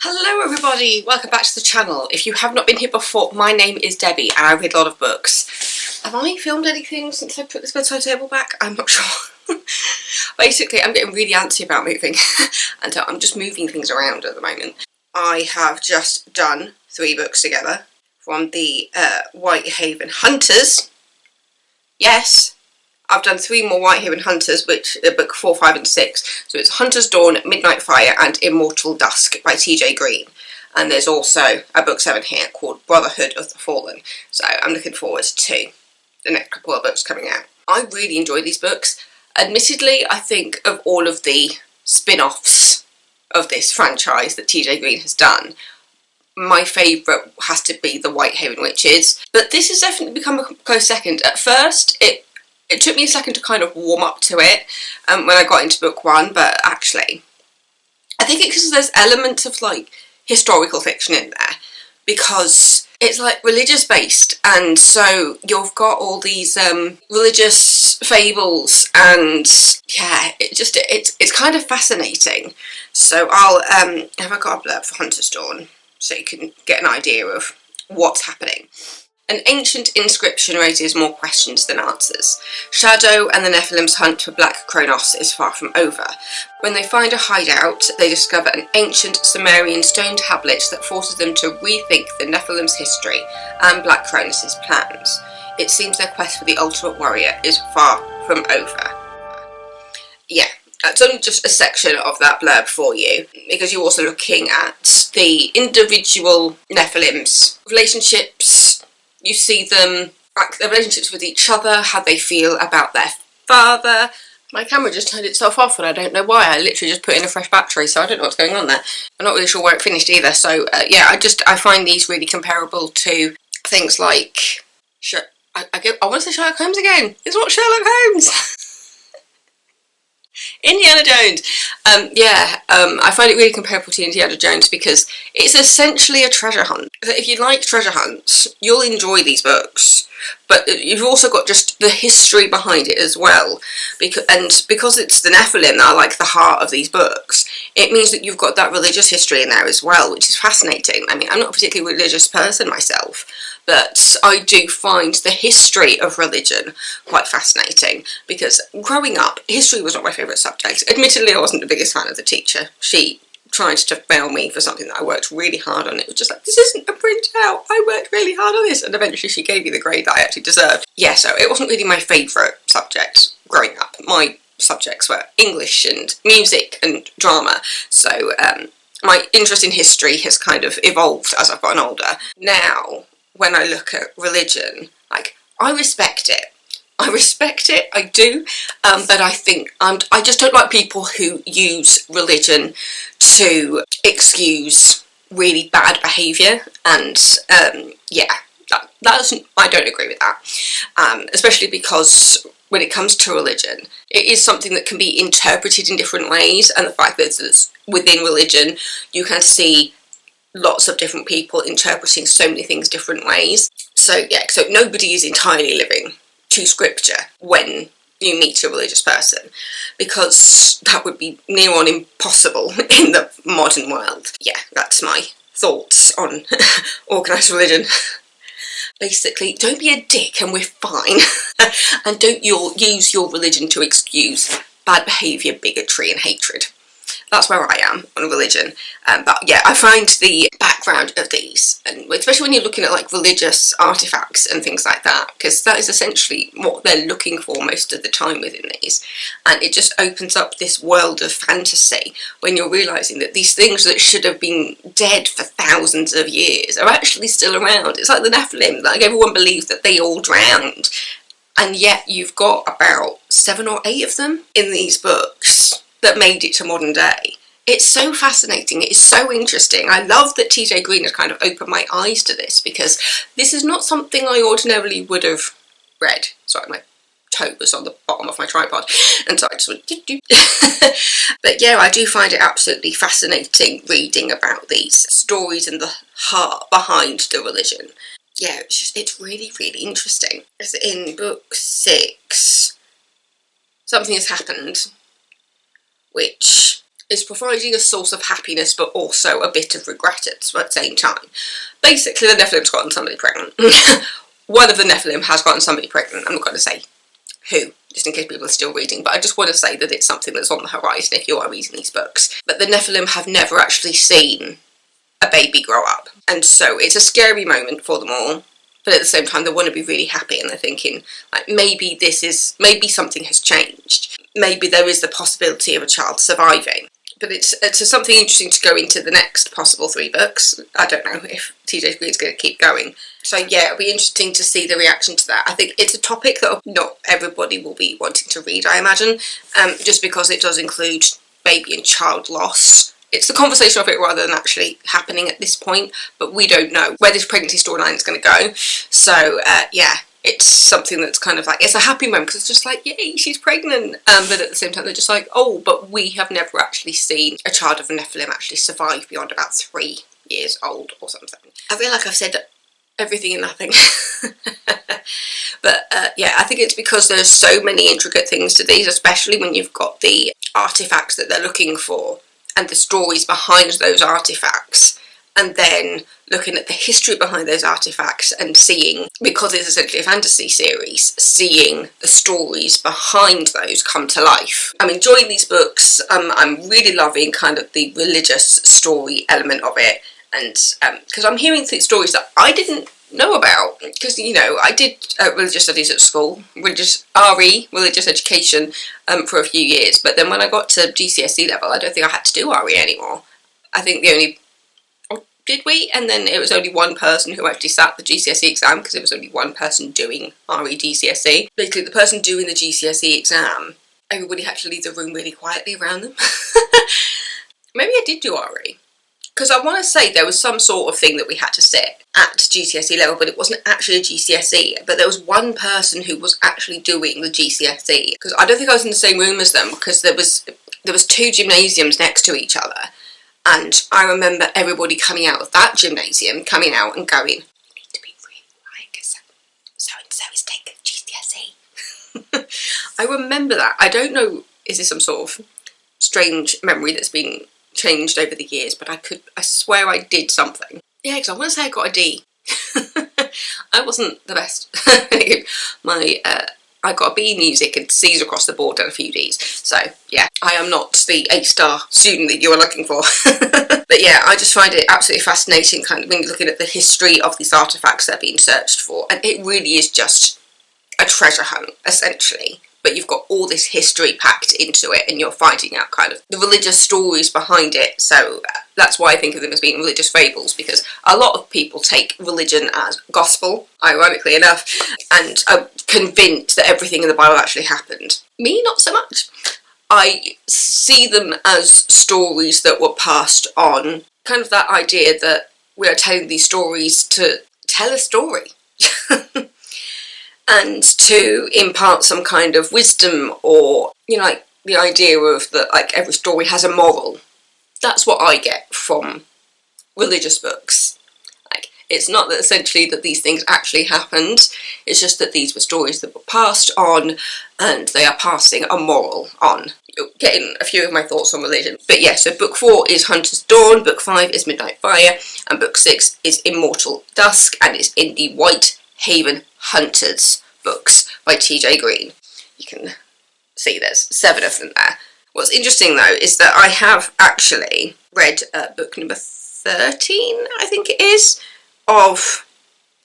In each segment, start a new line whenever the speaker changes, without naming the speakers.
Hello everybody, welcome back to the channel. If you have not been here before, my name is Debbie and I read a lot of books. Have I filmed anything since I put this bedside table back? I'm not sure. Basically, I'm getting really antsy about moving and I'm just moving things around at the moment. I have just done 3 books together from the Whitehaven Hunters. Yes, I've done 3 more Whitehaven Hunters, which are book 4, 5 and 6. So it's Hunter's Dawn, Midnight Fire and Immortal Dusk by TJ Green. And there's also a book 7 here called Brotherhood of the Fallen. So I'm looking forward to the next couple of books coming out. I really enjoy these books. Admittedly, I think of all of the spin-offs of this franchise that TJ Green has done, my favourite has to be the Whitehaven Witches. But this has definitely become a close second. At first, it took me a second to kind of warm up to it when I got into book 1, but actually, I think it's because there's elements of like historical fiction in there, because it's like religious based, and so you've got all these religious fables, and yeah, it's kind of fascinating. So I'll have I got a blurb for Hunter's Dawn so you can get an idea of what's happening. An ancient inscription raises more questions than answers. Shadow and the Nephilim's hunt for Black Kronos is far from over. When they find a hideout, they discover an ancient Sumerian stone tablet that forces them to rethink the Nephilim's history and Black Kronos' plans. It seems their quest for the ultimate warrior is far from over. Yeah, that's only just a section of that blurb for you, because you're also looking at the individual Nephilim's relationships. You see them, like their relationships with each other, how they feel about their father. My camera just turned itself off and I don't know why. I literally just put in a fresh battery, so I don't know what's going on there. I'm not really sure where it finished either, so yeah, I find these really comparable to things like... I want to say Sherlock Holmes again. It's not Sherlock Holmes! Indiana Jones. I find it really comparable to Indiana Jones because it's essentially a treasure hunt. So if you like treasure hunts, you'll enjoy these books. But you've also got just the history behind it as well. Because it's the Nephilim that are like the heart of these books, it means that you've got that religious history in there as well, which is fascinating. I mean, I'm not a particularly religious person myself, but I do find the history of religion quite fascinating, because growing up, history was not my favourite subject. Admittedly, I wasn't the biggest fan of the teacher. She tried to fail me for something that I worked really hard on. It was just like, this isn't a printout, I worked really hard on this, and eventually she gave me the grade that I actually deserved. Yeah, so it wasn't really my favourite subject growing up. My subjects were English and music and drama, so my interest in history has kind of evolved as I've gotten older. Now, when I look at religion, like, I respect it. I do, but I think I just don't like people who use religion to excuse really bad behaviour, and yeah, I don't agree with that, especially because when it comes to religion, it is something that can be interpreted in different ways, and the fact that within religion you can see lots of different people interpreting so many things different ways. So yeah, so nobody is entirely living to scripture when you meet a religious person, because that would be near on impossible in the modern world. Yeah, that's my thoughts on organised religion. Basically, don't be a dick and we're fine. And don't use your religion to excuse bad behaviour, bigotry and hatred. That's where I am on religion. But yeah, I find the background of these, and especially when you're looking at like religious artifacts and things like that, because that is essentially what they're looking for most of the time within these, and it just opens up this world of fantasy when you're realising that these things that should have been dead for thousands of years are actually still around. It's like the Nephilim, like everyone believes that they all drowned, and yet you've got about 7 or 8 of them in these books that made it to modern day. It's so fascinating, it is so interesting. I love that TJ Green has kind of opened my eyes to this, because this is not something I ordinarily would have read. Sorry, my toe was on the bottom of my tripod, and so I just went doo-doo. But yeah, I do find it absolutely fascinating reading about these stories and the heart behind the religion. Yeah, it's really, really interesting. As in book 6, something has happened which is providing a source of happiness but also a bit of regret at the same time. Basically, the Nephilim's gotten somebody pregnant. One of the Nephilim has gotten somebody pregnant. I'm not going to say who, just in case people are still reading, but I just want to say that it's something that's on the horizon if you are reading these books. But the Nephilim have never actually seen a baby grow up, and so it's a scary moment for them all, but at the same time they want to be really happy, and they're thinking, like, maybe something has changed, maybe there is the possibility of a child surviving. But it's something interesting to go into the next possible 3 books. I don't know if TJ Green's going to keep going. So yeah, it'll be interesting to see the reaction to that. I think it's a topic that not everybody will be wanting to read, I imagine, just because it does include baby and child loss. It's the conversation of it rather than actually happening at this point, but we don't know where this pregnancy storyline is going to go. So yeah, it's something that's kind of like, it's a happy moment because it's just like, yay, she's pregnant. But at the same time, they're just like, oh, but we have never actually seen a child of a Nephilim actually survive beyond about 3 years old or something. I feel like I've said everything and nothing. But yeah, I think it's because there's so many intricate things to these, especially when you've got the artifacts that they're looking for and the stories behind those artifacts, and then looking at the history behind those artifacts and seeing, because it's essentially a fantasy series, seeing the stories behind those come to life. I'm enjoying these books. I'm really loving kind of the religious story element of it, and because I'm hearing stories that I didn't know about, because, you know, I did religious studies at school, religious education for a few years, but then when I got to GCSE level, I don't think I had to do RE anymore. I think the only, did we? And then it was only one person who actually sat the GCSE exam, because it was only one person doing RE GCSE. Basically, the person doing the GCSE exam, everybody had to leave the room really quietly around them. Maybe I did do RE, because I want to say there was some sort of thing that we had to sit at GCSE level, but it wasn't actually a GCSE. But there was one person who was actually doing the GCSE, because I don't think I was in the same room as them, because there was 2 gymnasiums next to each other. And I remember everybody coming out of that gymnasium, coming out and going, "You need to be really quiet because so-and-so is taking GCSE." I remember that. I don't know, is this some sort of strange memory that's been changed over the years, but I swear I did something. Yeah, because I want to say I got a D. I wasn't the best. I got a B in music and C's across the board and a few D's. So yeah, I am not the A-star student that you are looking for. But yeah, I just find it absolutely fascinating kind of when you're looking at the history of these artifacts that are being searched for. And it really is just a treasure hunt, essentially. But you've got all this history packed into it, and you're finding out kind of the religious stories behind it. So that's why I think of them as being religious fables, because a lot of people take religion as gospel, ironically enough, and are convinced that everything in the Bible actually happened. Me, not so much. I see them as stories that were passed on, kind of that idea that we are telling these stories to tell a story. And to impart some kind of wisdom, or, you know, like the idea of that, like, every story has a moral. That's what I get from religious books. Like, it's not that essentially that these things actually happened, it's just that these were stories that were passed on, and they are passing a moral on. You're getting a few of my thoughts on religion. But yeah, so book 4 is Hunter's Dawn, book 5 is Midnight Fire, and book 6 is Immortal Dusk, and it's in the White Haven Hunters books by TJ Green. You can see there's 7 of them there. What's interesting though is that I have actually read book number 13, I think it is, of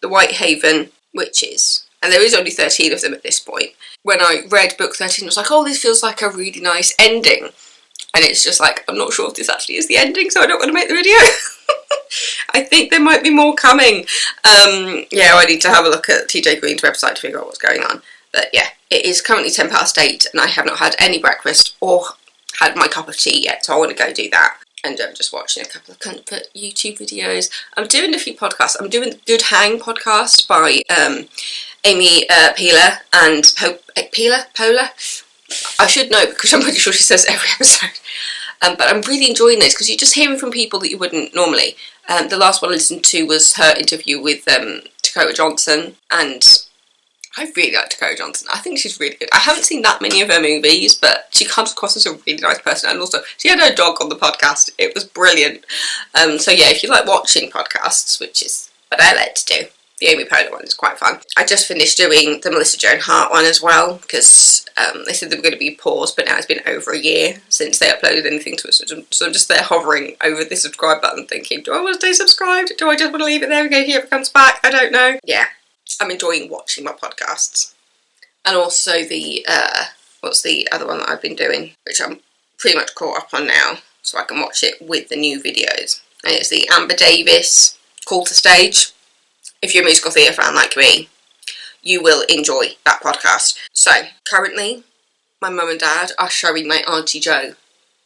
the White Haven Witches. And there is only 13 of them at this point. When I read book 13, I was like, oh, this feels like a really nice ending. And it's just like, I'm not sure if this actually is the ending, so I don't want to make the video. I think there might be more coming. Yeah, I need to have a look at TJ Green's website to figure out what's going on. But yeah, it is currently 8:10 and I have not had any breakfast or had my cup of tea yet, so I want to go do that. And I'm just watching a couple of comfort YouTube videos. I'm doing a few podcasts. I'm doing the Good Hang podcast by Amy Peeler and Pola. I should know because I'm pretty sure she says every episode. But I'm really enjoying this because you're just hearing from people that you wouldn't normally. The last one I listened to was her interview with Dakota Johnson, and I really like Dakota Johnson. I think she's really good. I haven't seen that many of her movies, but she comes across as a really nice person. And also, she had her dog on the podcast. It was brilliant. So yeah, if you like watching podcasts, which is what I like to do, the Amy Poehler one is quite fun. I just finished doing the Melissa Joan Hart one as well, because they said they were going to be paused, but now it's been over a year since they uploaded anything to us. So I'm just there hovering over the subscribe button thinking, do I want to stay subscribed? Do I just want to leave it there in case he ever comes back? I don't know. Yeah. I'm enjoying watching my podcasts. And also the, what's the other one that I've been doing, which I'm pretty much caught up on now, so I can watch it with the new videos. And it's the Amber Davis Call to Stage. If you're a musical theatre fan like me, you will enjoy that podcast. So, currently, my mum and dad are showing my Auntie Jo,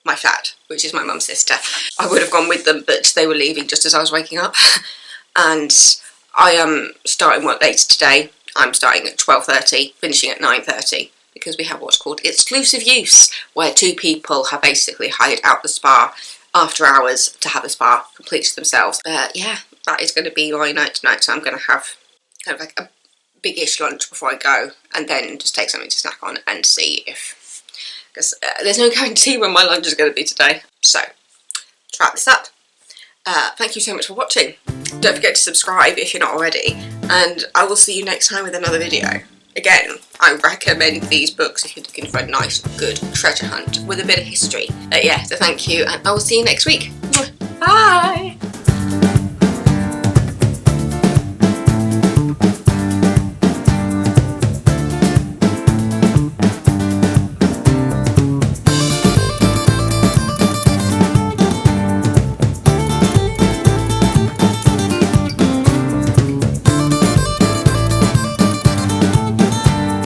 my flat, which is my mum's sister. I would have gone with them, but they were leaving just as I was waking up. And I am starting work later today. I'm starting at 12:30, finishing at 9:30, because we have what's called exclusive use, where two people have basically hired out the spa after hours to have the spa complete to themselves. Yeah, that is going to be my night tonight, so I'm going to have kind of like a big-ish lunch before I go, and then just take something to snack on and see if, because there's no guarantee when my lunch is going to be today. So, let's wrap this up. Thank you so much for watching. Don't forget to subscribe if you're not already, and I will see you next time with another video. Again, I recommend these books if you're looking for a nice, good treasure hunt with a bit of history. Yeah, so thank you, and I will see you next week. Bye!